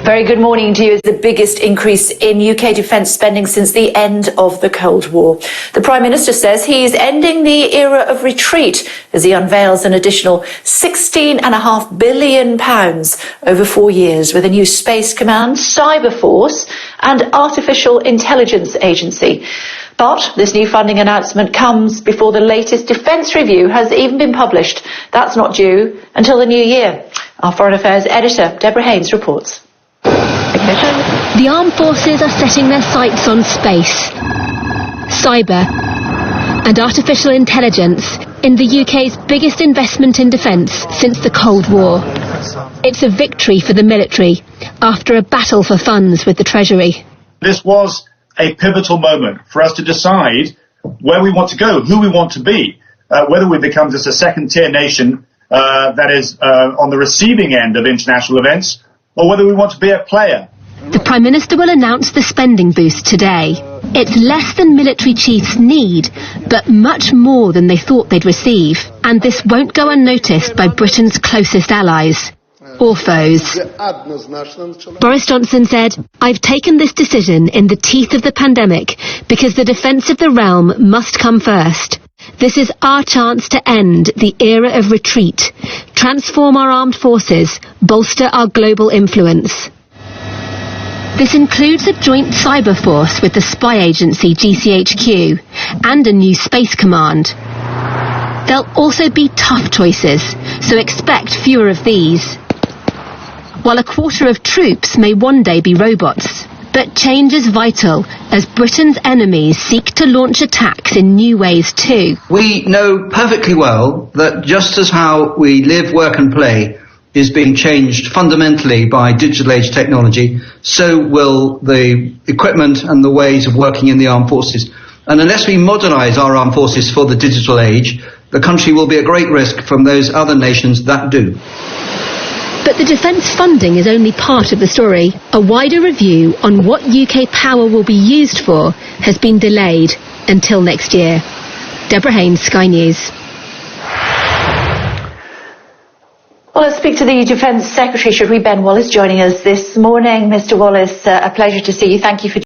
Very good morning to you. It's the biggest increase in UK defence spending since the end of the Cold War. The Prime Minister says he's ending the era of retreat as he unveils an additional £16.5 billion over 4 years with a new Space Command, Cyber Force and Artificial Intelligence Agency. But this new funding announcement comes before the latest defence review has even been published. That's not due until the new year. Our Foreign Affairs editor, Deborah Haynes, reports. The armed forces are setting their sights on space, cyber and artificial intelligence in the UK's biggest investment in defence since the Cold War. It's a victory for the military after a battle for funds with the Treasury. This was a pivotal moment for us to decide where we want to go, who we want to be, whether we become just a second-tier nation that is on the receiving end of international events, or whether we want to be a player. The Prime Minister will announce the spending boost today. It's less than military chiefs need, but much more than they thought they'd receive. And this won't go unnoticed by Britain's closest allies, or foes. Boris Johnson said, "I've taken this decision in the teeth of the pandemic because the defence of the realm must come first. This is our chance to end the era of retreat, transform our armed forces, bolster our global influence." This includes a joint cyber force with the spy agency GCHQ and a new Space Command. There'll also be tough choices, so expect fewer of these. While a quarter of troops may one day be robots. But change is vital as Britain's enemies seek to launch attacks in new ways too. We know perfectly well that just as how we live, work and play is being changed fundamentally by digital age technology, so will the equipment and the ways of working in the armed forces. And unless we modernise our armed forces for the digital age, the country will be at great risk from those other nations that do. But the defence funding is only part of the story. A wider review on what UK power will be used for has been delayed until next year. Deborah Haynes, Sky News. Well, let's speak to the Defence Secretary, should we? Ben Wallace joining us this morning. Mr Wallace, a pleasure to see you. Thank you for